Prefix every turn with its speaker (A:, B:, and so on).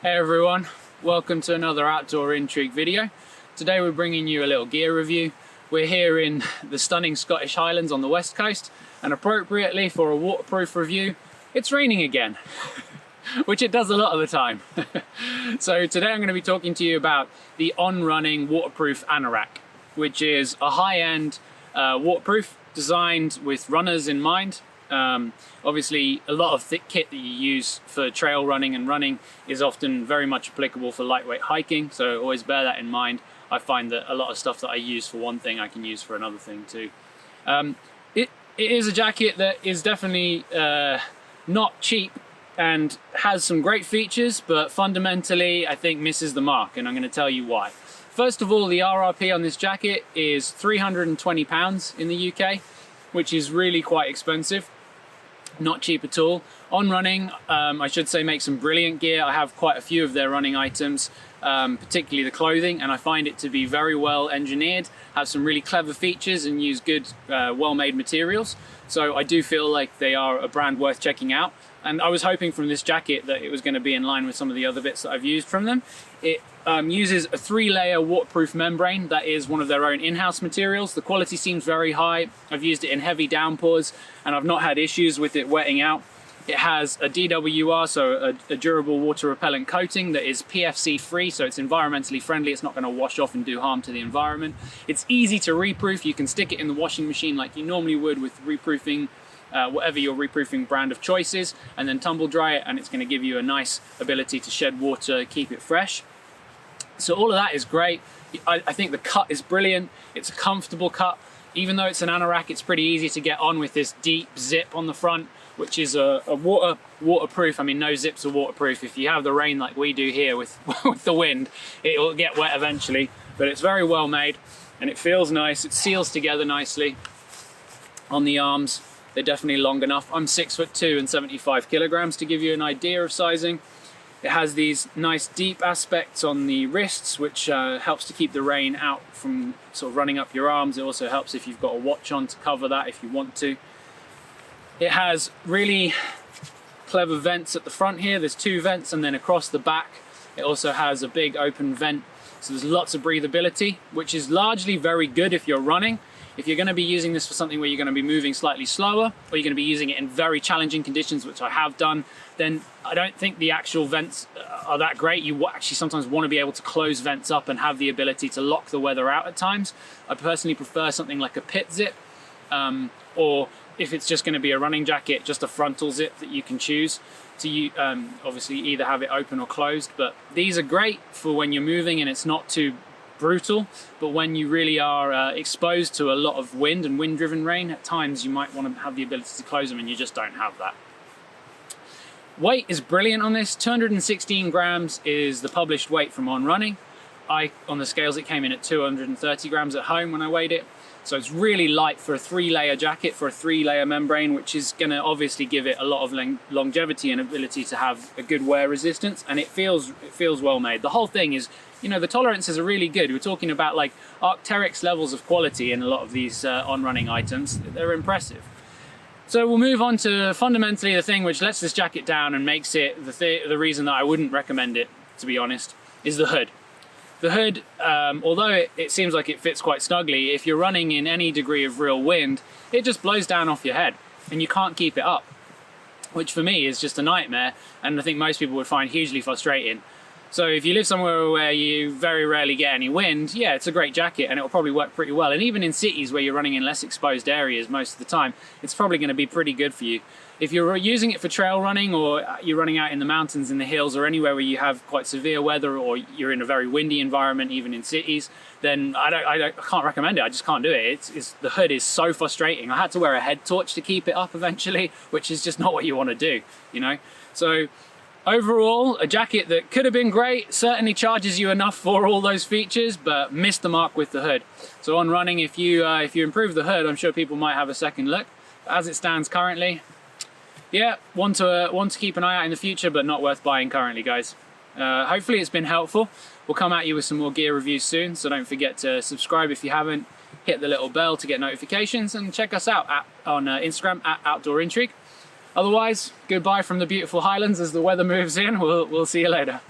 A: Hey everyone, welcome to another Outdoor Intrigue video. Today we're bringing you a little gear review. We're here in the stunning Scottish Highlands on the west coast, and appropriately for a waterproof review, it's raining again, which it does a lot of the time. So today I'm going to be talking to you about the On Running Waterproof Anorak, which is a high-end waterproof designed with runners in mind. Obviously, a lot of thick kit that you use for trail running and running is often very much applicable for lightweight hiking, so always bear that in mind. I find that a lot of stuff that I use for one thing I can use for another thing too. It is a jacket that is definitely not cheap and has some great features, but fundamentally I think misses the mark, and I'm going to tell you why. First of all, the RRP on this jacket is £320 in the UK, which is really quite expensive. Not cheap at all. On Running, I should say, make some brilliant gear. I have quite a few of their running items, particularly the clothing, and I find it to be very well engineered, have some really clever features and use good, well-made materials. So I do feel like they are a brand worth checking out. And I was hoping from this jacket that it was going to be in line with some of the other bits that I've used from them. It uses a 3-layer waterproof membrane that is one of their own in-house materials. The quality seems very high. I've used it in heavy downpours and I've not had issues with it wetting out. It has a DWR, so a durable water repellent coating that is PFC free, so it's environmentally friendly. It's not going to wash off and do harm to the environment. It's easy to reproof. You can stick it in the washing machine like you normally would with reproofing, whatever your reproofing brand of choice is, and then tumble dry it, and it's going to give you a nice ability to shed water, keep it fresh. So all of that is great. I think the cut is brilliant. It's a comfortable cut. Even though it's an anorak, it's pretty easy to get on with this deep zip on the front, which is a waterproof. I mean, no zips are waterproof. If you have the rain like we do here with, with the wind, it will get wet eventually, but it's very well made and it feels nice. It seals together nicely on the arms. They're definitely long enough. I'm 6'2" and 75 kilograms to give you an idea of sizing. It has these nice deep aspects on the wrists, which helps to keep the rain out from sort of running up your arms. It also helps if you've got a watch on to cover that if you want to. It has really clever vents at the front here. There's 2 vents, and then across the back it also has a big open vent. So there's lots of breathability, which is largely very good if you're running. If you're going to be using this for something where you're going to be moving slightly slower, or you're going to be using it in very challenging conditions, which I have done, then I don't think the actual vents are that great. You actually sometimes want to be able to close vents up and have the ability to lock the weather out at times. I personally prefer something like a pit zip, or if it's just going to be a running jacket, just a frontal zip that you can choose to obviously either have it open or closed. But these are great for when you're moving and it's not too brutal, but when you really are exposed to a lot of wind and wind-driven rain, at times you might want to have the ability to close them, and you just don't have that. Weight is brilliant on this. 216 grams is the published weight from On Running. On the scales it came in at 230 grams at home when I weighed it. So it's really light for a 3-layer jacket, for a 3-layer membrane, which is going to obviously give it a lot of longevity and ability to have a good wear resistance, and it feels well made. The whole thing is, you know, the tolerances are really good. We're talking about like Arc'teryx levels of quality in a lot of these on-running items. They're impressive. So we'll move on to fundamentally the thing which lets this jacket down and makes it the reason that I wouldn't recommend it, to be honest, is the hood. The hood, although it seems like it fits quite snugly, if you're running in any degree of real wind, it just blows down off your head and you can't keep it up, which for me is just a nightmare, and I think most people would find hugely frustrating. So if you live somewhere where you very rarely get any wind, yeah, it's a great jacket and it'll probably work pretty well. And even in cities where you're running in less exposed areas most of the time, it's probably going to be pretty good for you. If you're using it for trail running, or you're running out in the mountains, in the hills, or anywhere where you have quite severe weather, or you're in a very windy environment, even in cities, then I can't recommend it. I just can't do it. The hood is so frustrating. I had to wear a head torch to keep it up eventually, which is just not what you want to do, you know? So overall, a jacket that could have been great, certainly charges you enough for all those features, but missed the mark with the hood. So On Running, if you improve the hood, I'm sure people might have a second look. But as it stands currently, yeah, want to keep an eye out in the future, but not worth buying currently, guys. Hopefully it's been helpful. We'll come at you with some more gear reviews soon, so don't forget to subscribe if you haven't, hit the little bell to get notifications, and check us out on Instagram at Outdoor Intrigue. Otherwise, goodbye from the beautiful Highlands as the weather moves in. We'll see you later.